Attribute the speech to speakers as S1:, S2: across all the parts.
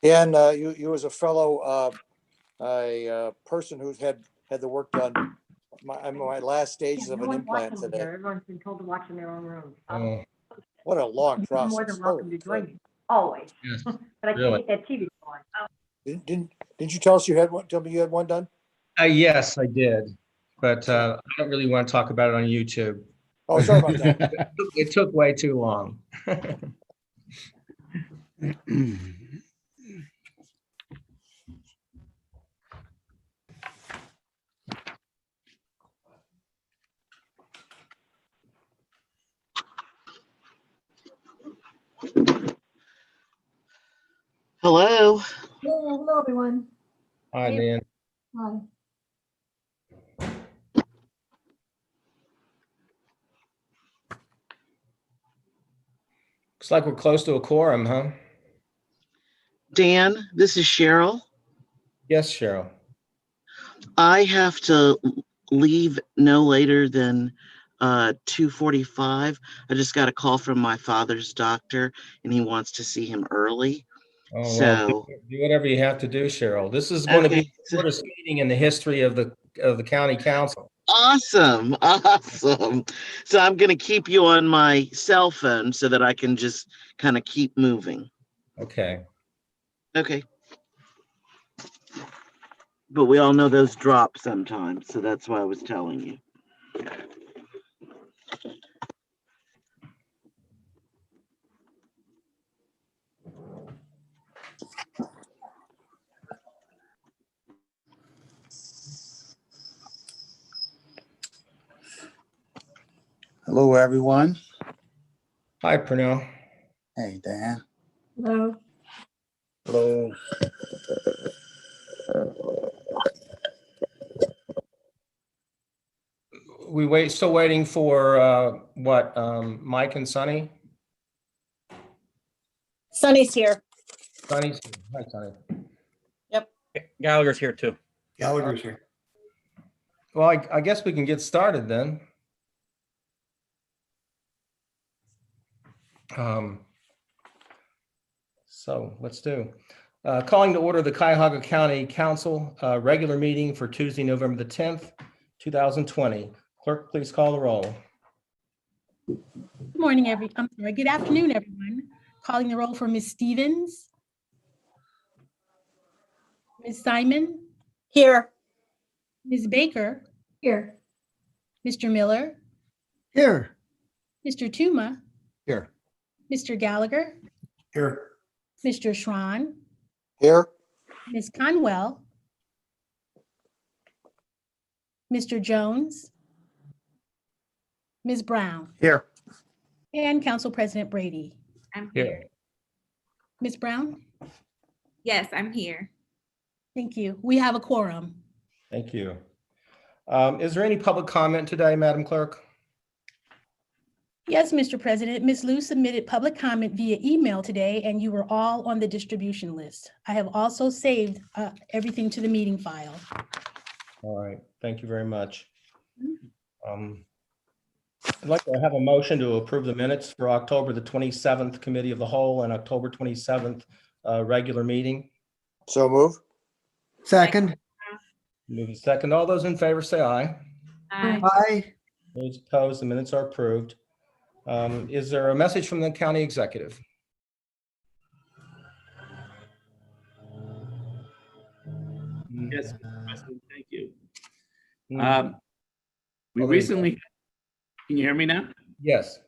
S1: Dan, you as a fellow person who's had the work done. I'm in my last stages of an implant today.
S2: Everyone's been told to watch in their own room.
S1: What a long
S2: You're
S1: process.
S2: more than welcome to join me, always.
S3: Yes,
S2: But I
S3: really.
S2: can't get that TV going.
S1: Didn't you tell us you had one? Tell me you had one done?
S3: Yes, I did, but I don't really want to talk about it on YouTube.
S1: Oh, sorry about that.
S3: It took way too long.
S4: Hello.
S2: Hello, everyone.
S3: Hi, Dan.
S2: Hi.
S3: Looks like we're close to a quorum, huh?
S4: Dan, this is Cheryl.
S3: Yes, Cheryl.
S4: I have to leave no later than 2:45. I just got a call from my father's doctor and he wants to see him early.
S3: Oh,
S4: So,
S3: well, do whatever you have to do, Cheryl. This is going to be
S4: okay.
S3: the shortest meeting in the history of the county council.
S4: Awesome. Awesome. So I'm going to keep you on my cell phone so that I can just kind of keep moving.
S3: Okay.
S4: Okay. But we all know those drop sometimes, so that's why I was telling you.
S5: Hello, everyone.
S3: Hi, Pernell.
S5: Hey, Dan.
S2: Hello.
S5: Hello.
S3: Still waiting for what? Mike and Sonny?
S6: Sunny's here.
S3: Sonny's here. Hi, Sonny.
S7: Gallagher's here too.
S5: Gallagher's here.
S3: Well, I guess we can get started then. So let's do. Calling to order the Cuyahoga County Council regular meeting for Tuesday, November the 10th, 2020. Clerk, please call the roll.
S6: Good morning, good afternoon, everyone. Calling the roll for Ms. Stevens. Ms. Simon. Here. Ms. Baker.
S2: Here.
S6: Mr. Miller.
S5: Here.
S6: Mr. Tuma.
S5: Here.
S6: Mr. Gallagher.
S5: Here.
S6: Mr. Schran.
S1: Here.
S6: Ms. Conwell. Mr. Jones. Ms. Brown.
S5: Here.
S6: And Council President Brady.
S8: I'm
S3: Here.
S8: here.
S6: Ms. Brown.
S8: Yes, I'm here.
S6: Thank you. We have a quorum.
S3: Thank you. Is there any public comment today, Madam Clerk?
S6: Yes, Mr. President, Ms. Liu submitted public comment via email today, and you were all on the distribution list. I have also saved everything to the meeting file.
S3: All right, thank you very much. I'd like to have a motion to approve the minutes for October the 27th Committee of the Whole and October 27th regular meeting.
S1: So move.
S5: Second.
S3: Moving second. All those in favor say aye.
S5: Aye.
S3: Those opposed, the minutes are approved. Is there a message from the county executive?
S7: Yes, Mr. President, thank you.
S3: Mm,
S7: We
S3: Oh, there you
S7: recently, can you hear me now?
S3: Yes.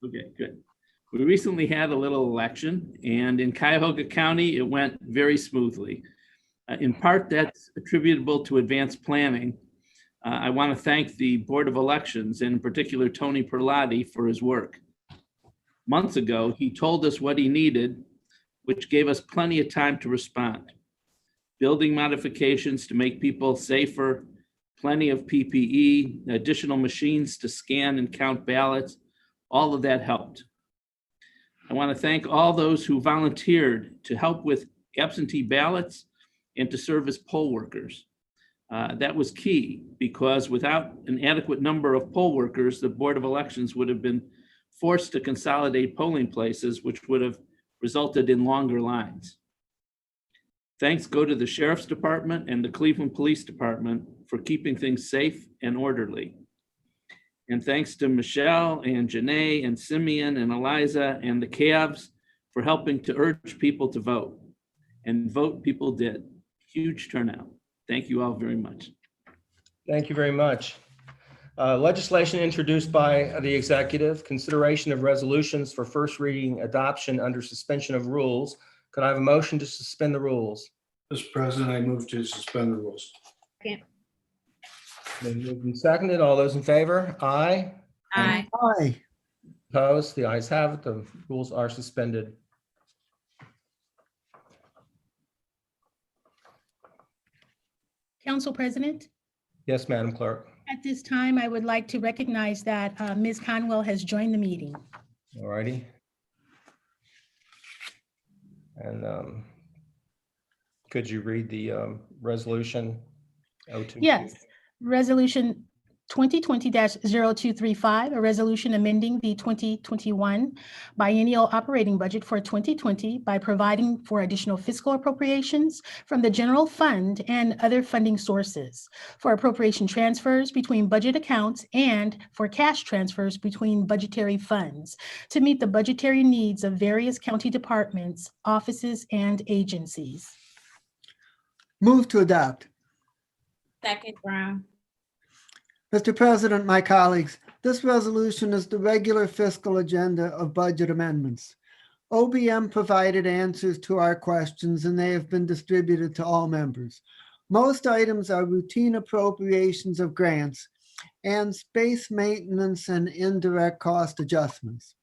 S7: Okay, good. We recently had a little election, and in Cuyahoga County, it went very smoothly. In part, that's attributable to advanced planning. I want to thank the Board of Elections, and in particular, Tony Perlotti, for his work. Months ago, he told us what he needed, which gave us plenty of time to respond. Building modifications to make people safer, plenty of PPE, additional machines to scan and count ballots, all of that helped. I want to thank all those who volunteered to help with absentee ballots and to serve as poll workers. That was key because without an adequate number of poll workers, the Board of Elections would have been forced to consolidate polling places, which would have resulted in longer lines. Thanks go to the Sheriff's Department and the Cleveland Police Department for keeping things safe and orderly. And thanks to Michelle and Janae and Simeon and Eliza and the Cavs for helping to urge people to vote. And vote people did. Huge turnout. Thank you all very much.
S3: Thank you very much. Legislation introduced by the executive, consideration of resolutions for first reading adoption under suspension of rules. Could I have a motion to suspend the rules?
S9: Mr. President, I move to suspend the rules.
S3: Been moved and seconded. All those in favor? Aye.
S8: Aye.
S5: Aye.
S3: Opposed? The ayes have it. The rules are suspended.
S6: Council President,
S3: Yes, Madam Clerk.
S6: at this time, I would like to recognize that Ms. Conwell has joined the meeting.
S3: All righty. And could you read the resolution? 02?
S6: Yes, Resolution 2020-0235, a resolution amending the 2021 biennial operating budget for 2020 by providing for additional fiscal appropriations from the general fund and other funding sources, for appropriation transfers between budget accounts and for cash transfers between budgetary funds to meet the budgetary needs of various county departments, offices, and agencies.
S5: Move to adopt.
S8: Second, Brown.
S5: Mr. President, my colleagues, this resolution is the regular fiscal agenda of budget amendments. OBM provided answers to our questions and they have been distributed to all members. Most items are routine appropriations of grants and space maintenance and indirect cost adjustments.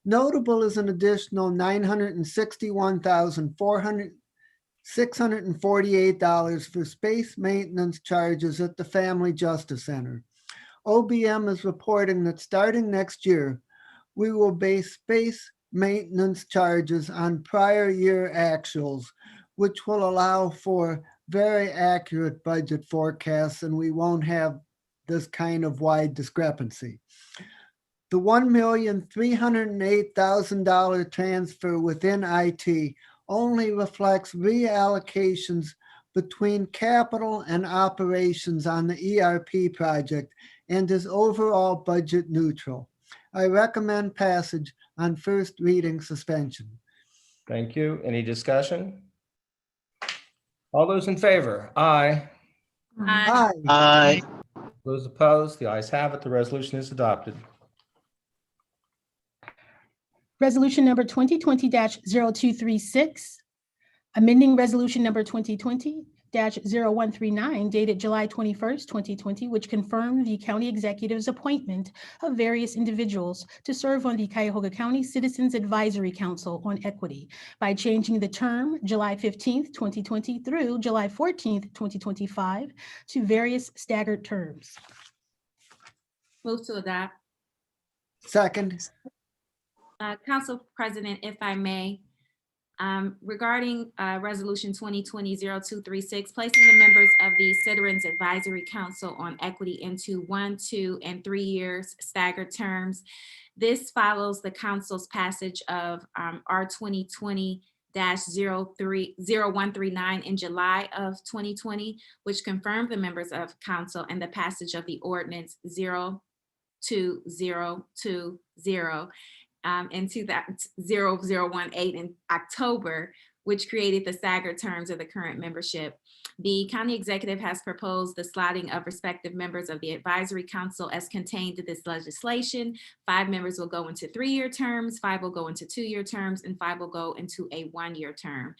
S5: Notable is an additional $961,648 for space maintenance charges at the Family Justice Center. OBM is reporting that starting next year, we will base space maintenance charges on prior year actuals, which will allow for very accurate budget forecasts, and we won't have this kind of wide discrepancy. The $1,308,000 transfer within IT only reflects reallocations between capital and operations on the ERP project and is overall budget neutral. I recommend passage on first reading suspension.
S3: Thank you. Any discussion? All those in favor? Aye.
S8: Aye.
S4: Aye.
S3: Those opposed? The ayes have it. The resolution is adopted.
S6: Resolution number 2020-0236, amending resolution number 2020-0139 dated July 21st, 2020, which confirmed the county executive's appointment of various individuals to serve on the Cuyahoga County Citizens Advisory Council on Equity by changing the term July 15th, 2020 through July 14th, 2025 to various staggered terms.
S8: Move to adopt.
S5: Second.
S8: Council President, if I may, regarding Resolution 2020-0236, placing the members of the Citizens Advisory Council on Equity into 1, 2, and 3 years staggered terms. This follows the council's passage of R 2020-0139 in July of 2020, which confirmed the members of council and the passage of the ordinance 02020 into that 0018 in October, which created the staggered terms of the current membership. The county executive has proposed the slotting of respective members of the advisory council as contained in this legislation. 5 members will go into 3-year terms, 5 will go into 2-year terms, and 5 will go into a 1-year term.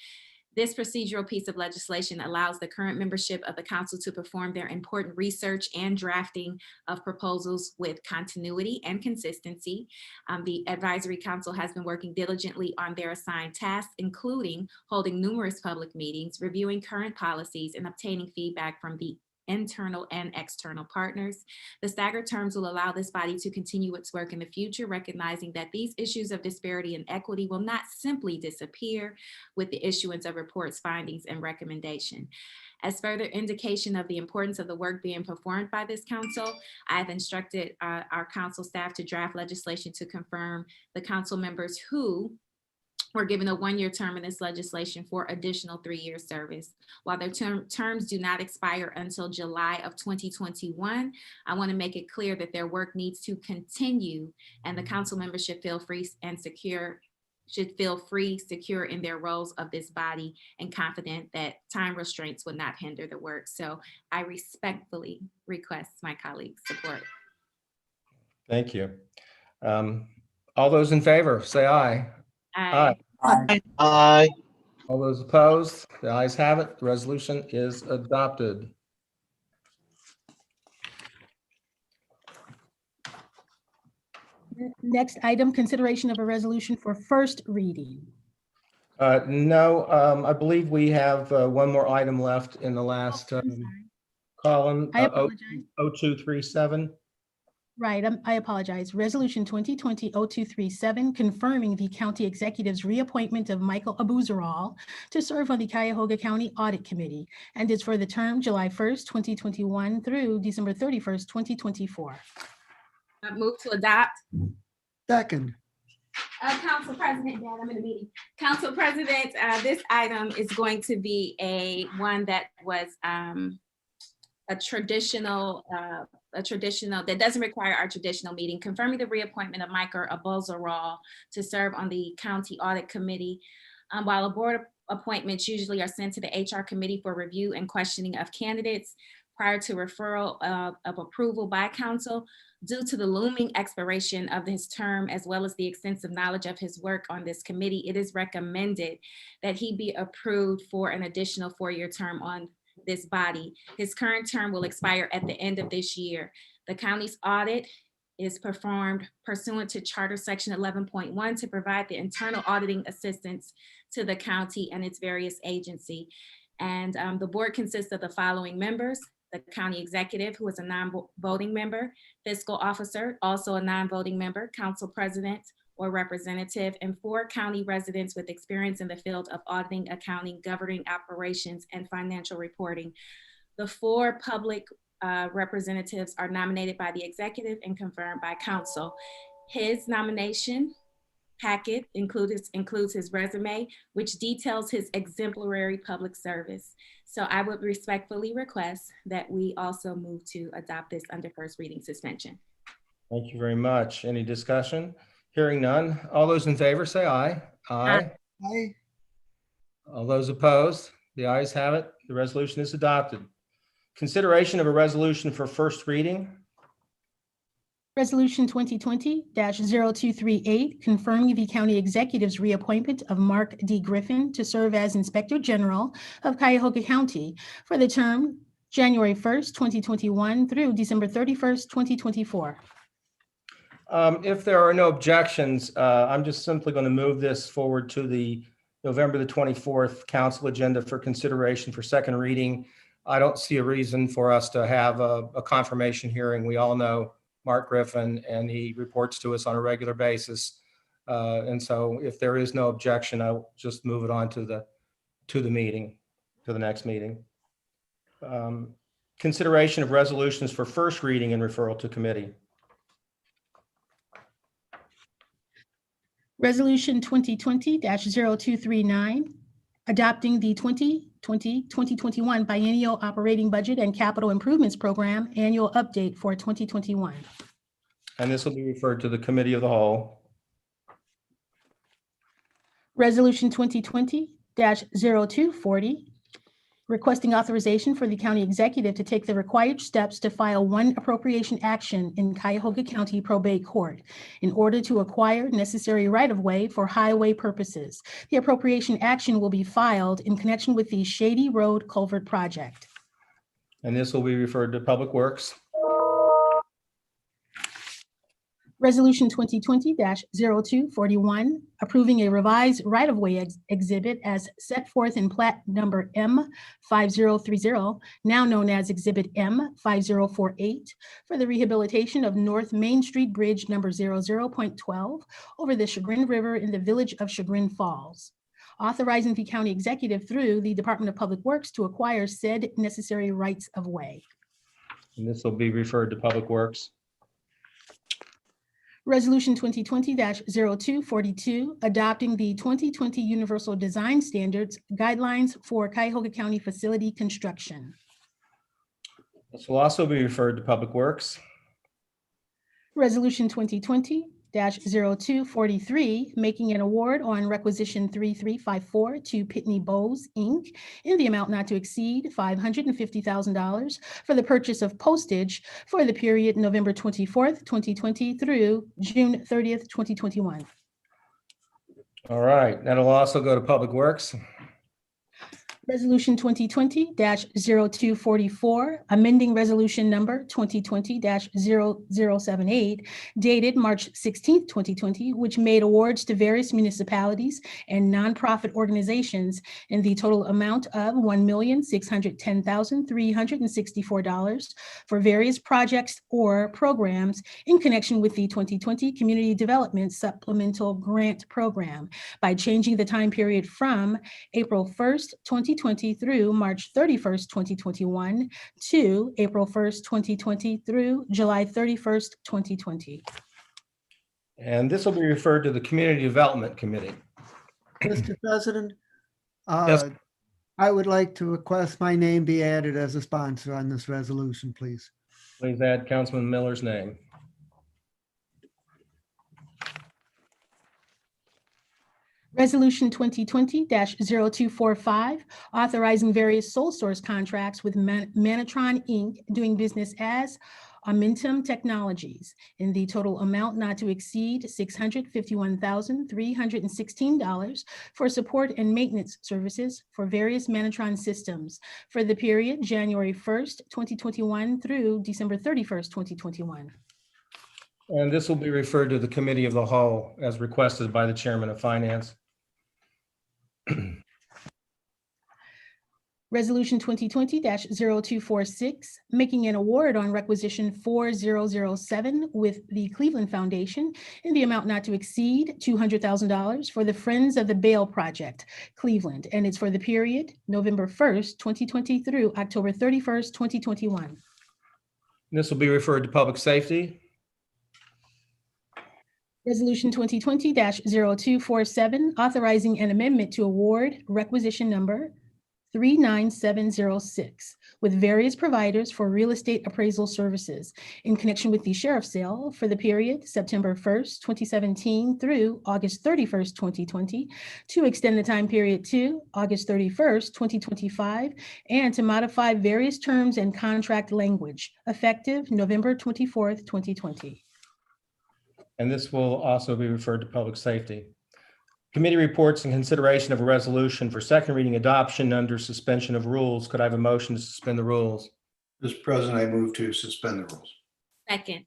S8: This procedural piece of legislation allows the current membership of the council to perform their important research and drafting of proposals with continuity and consistency. The advisory council has been working diligently on their assigned tasks, including holding numerous public meetings, reviewing current policies, and obtaining feedback from the internal and external partners. The staggered terms will allow this body to continue its work in the future, recognizing that these issues of disparity and equity will not simply disappear with the issuance of reports, findings, and recommendation. As further indication of the importance of the work being performed by this council, I have instructed our council staff to draft legislation to confirm the council members who or given a one-year term in this legislation for additional 3-year service. While their terms do not expire until July of 2021, I want to make it clear that their work needs to continue, and the council members should feel free secure in their roles of this body and confident that time restraints would not hinder the work. So I respectfully request my colleagues' support.
S3: Thank you. All those in favor, say aye.
S8: Aye.
S4: Aye.
S3: All those opposed, the ayes have it. The resolution is adopted.
S6: Next item, consideration of a resolution for first reading.
S3: No, I believe we have one more item left in the last
S6: I'm sorry.
S3: column.
S6: I apologize.
S3: 0237.
S6: Right, I apologize. Resolution 2020-0237, confirming the county executive's reappointment of Michael Abuzaral to serve on the Cuyahoga County Audit Committee, and is for the term July 1st, 2021 through December 31st, 2024.
S8: I move to adopt.
S5: Second.
S8: Council President, Dad, I'm in a meeting. Council President, this item is going to be one that was a traditional, that doesn't require our traditional meeting, confirming the reappointment of Michael Abuzaral to serve on the County Audit Committee. While a board appointments usually are sent to the HR committee for review and questioning of candidates prior to referral of approval by council, due to the looming expiration of his term, as well as the extensive knowledge of his work on this committee, it is recommended that he be approved for an additional 4-year term on this body. His current term will expire at the end of this year. The county's audit is performed pursuant to Charter Section 11.1 to provide the internal auditing assistance to the county and its various agencies. And the board consists of the following members: the county executive, who is a non-voting member, fiscal officer, also a non-voting member, council president or representative, and 4 county residents with experience in the field of auditing, accounting, governing operations, and financial reporting. The 4 public representatives are nominated by the executive and confirmed by council. His nomination packet includes his resume, which details his exemplary public service. So I would respectfully request that we also move to adopt this under first reading suspension.
S3: Thank you very much. Any discussion? Hearing none. All those in favor say aye. Aye.
S5: Aye.
S3: All those opposed, the ayes have it. The resolution is adopted. Consideration of a resolution for first reading.
S6: Resolution 2020-0238, confirming the county executive's reappointment of Mark D. Griffin to serve as Inspector General of Cuyahoga County for the term January 1st, 2021 through December 31st, 2024.
S3: If there are no objections, I'm just simply going to move this forward to the November the 24th council agenda for consideration for second reading. I don't see a reason for us to have a confirmation hearing. We all know Mark Griffin, and he reports to us on a regular basis. And so if there is no objection, I'll just move it on to the meeting, to the next meeting. Consideration of resolutions for first reading and referral to committee.
S6: Resolution 2020-0239, adopting the 2020-2021 biennial operating budget and capital improvements program annual update for 2021.
S3: And this will be referred to the committee of the whole.
S6: Resolution 2020-0240, requesting authorization for the county executive to take the required steps to file one appropriation action in Cuyahoga County Probate Court in order to acquire necessary right-of-way for highway purposes. The appropriation action will be filed in connection with the Shady Road Culvert Project.
S3: And this will be referred to Public Works.
S6: Resolution 2020-0241, approving a revised right-of-way exhibit as set forth in plat number M5030, now known as Exhibit M5048, for the rehabilitation of North Main Street Bridge number 00.12 over the Chagrin River in the village of Chagrin Falls. Authorizing the county executive through the Department of Public Works to acquire said necessary rights of way.
S3: And this will be referred to Public Works.
S6: Resolution 2020-0242, adopting the 2020 Universal Design Standards Guidelines for Cuyahoga County Facility Construction.
S3: This will also be referred to Public Works.
S6: Resolution 2020-0243, making an award on requisition 3354 to Pitney Bowes, Inc. in the amount not to exceed $550,000 for the purchase of postage for the period November 24th, 2020 through June 30th, 2021.
S3: All right, that'll also go to Public Works.
S6: Resolution 2020-0244, amending resolution number 2020-0078, dated March 16, 2020, which made awards to various municipalities and nonprofit organizations in the total amount of $1,610,364 for various projects or programs in connection with the 2020 Community Development Supplemental Grant Program by changing the time period from April 1st, 2020 through March 31st, 2021 to April 1st, 2020 through July 31st, 2020.
S3: And this will be referred to the Community Development Committee.
S5: Mr. President,
S3: Yes.
S5: I would like to request my name be added as a sponsor on this resolution, please.
S3: Please add Councilman Miller's name.
S6: Resolution 2020-0245, authorizing various sole source contracts with Manatron, Inc., doing business as Momentum Technologies in the total amount not to exceed $651,316 for support and maintenance services for various Manatron systems for the period January 1st, 2021 through December 31st, 2021.
S3: And this will be referred to the Committee of the Whole as requested by the Chairman of Finance.
S6: Resolution 2020-0246, making an award on requisition 4007 with the Cleveland Foundation in the amount not to exceed $200,000 for the Friends of the Bale Project, Cleveland, and it's for the period November 1st, 2020 through October 31st, 2021.
S3: This will be referred to Public Safety.
S6: Resolution 2020-0247, authorizing an amendment to award requisition number 39706 with various providers for real estate appraisal services in connection with the sheriff's sale for the period September 1st, 2017 through August 31st, 2020, to extend the time period to August 31st, 2025, and to modify various terms and contract language effective November 24th, 2020.
S3: And this will also be referred to Public Safety. Committee reports and consideration of a resolution for second reading adoption under suspension of rules. Could I have a motion to suspend the rules?
S9: Mr. President, I move to suspend the rules.
S8: Second.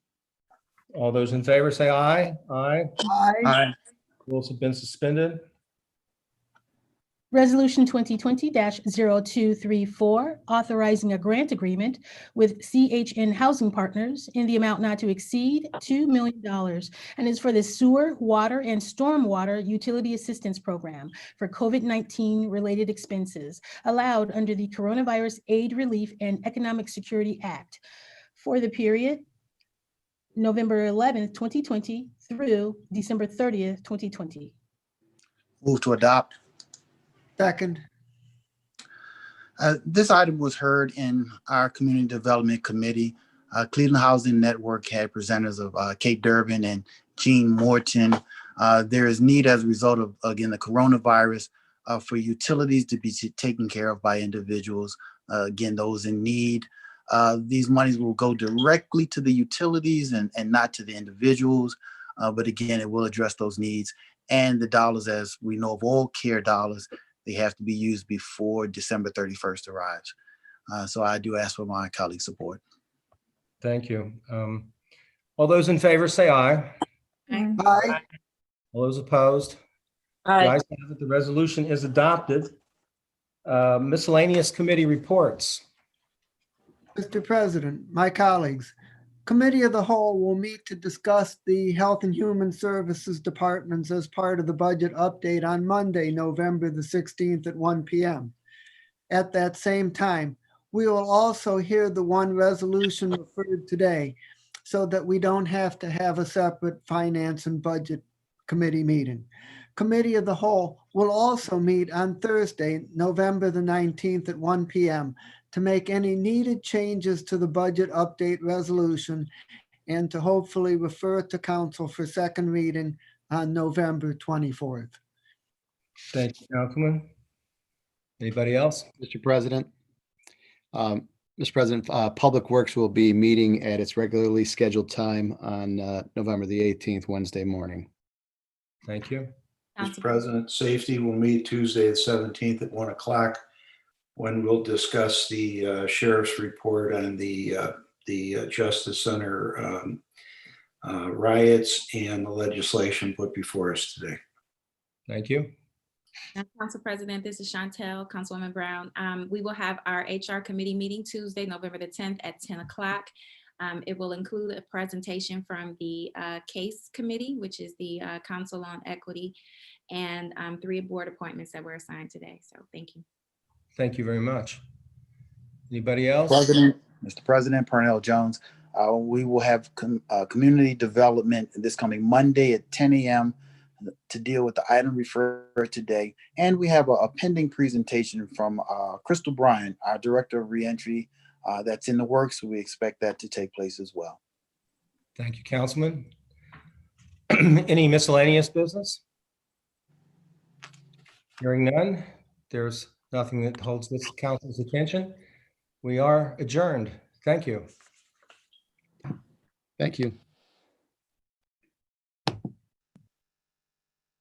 S3: All those in favor say aye. Aye.
S5: Aye.
S3: Rules have been suspended.
S6: Resolution 2020-0234, authorizing a grant agreement with CHN Housing Partners in the amount not to exceed $2 million, and is for the Sewer, Water, and Stormwater Utility Assistance Program for COVID-19 related expenses allowed under the Coronavirus Aid, Relief, and Economic Security Act for the period November 11th, 2020 through December 30th, 2020.
S10: Move to adopt.
S5: Second.
S10: This item was heard in our Community Development Committee. Cleveland Housing Network had presenters of Kate Durbin and Jean Morton. There is need as a result of, again, the coronavirus for utilities to be taken care of by individuals, again, those in need. These monies will go directly to the utilities and not to the individuals. But again, it will address those needs. And the dollars, as we know of all CARE dollars, they have to be used before December 31st arrives. So I do ask for my colleagues' support.
S3: Thank you. All those in favor say aye.
S5: Aye.
S3: All those opposed? The ayes have it. The resolution is adopted. Miscellaneous committee reports.
S5: Mr. President, my colleagues, Committee of the Whole will meet to discuss the Health and Human Services Departments as part of the budget update on Monday, November the 16th at 1 p.m. At that same time, we will also hear the one resolution referred today, so that we don't have to have a separate finance and budget committee meeting. Committee of the Whole will also meet on Thursday, November the 19th at 1 p.m. to make any needed changes to the budget update resolution and to hopefully refer it to council for second reading on November 24th.
S3: Thank you, Councilman. Anybody else?
S11: Mr. President. Mr. President, Public Works will be meeting at its regularly scheduled time on November the 18th, Wednesday morning.
S3: Thank you.
S9: Mr. President, Safety will meet Tuesday the 17th at 1 o'clock when we'll discuss the sheriff's report on the Justice Center riots and the legislation put before us today.
S3: Thank you.
S8: Council President, this is Chantel, Councilwoman Brown. We will have our HR committee meeting Tuesday, November the 10th at 10 o'clock. It will include a presentation from the CASE committee, which is the Council on Equity, and 3 board appointments that were assigned today. So thank you.
S3: Thank you very much. Anybody else?
S10: Mr. President, Parnell Jones. We will have community development this coming Monday at 10 a.m. to deal with the item referred today. And we have a pending presentation from Crystal Bryan, our Director of Reentry, that's in the works. We expect that to take place as well.
S3: Thank you, Councilman. Any miscellaneous business? Hearing none, there's nothing that holds this council's attention. We are adjourned. Thank you.
S11: Thank you.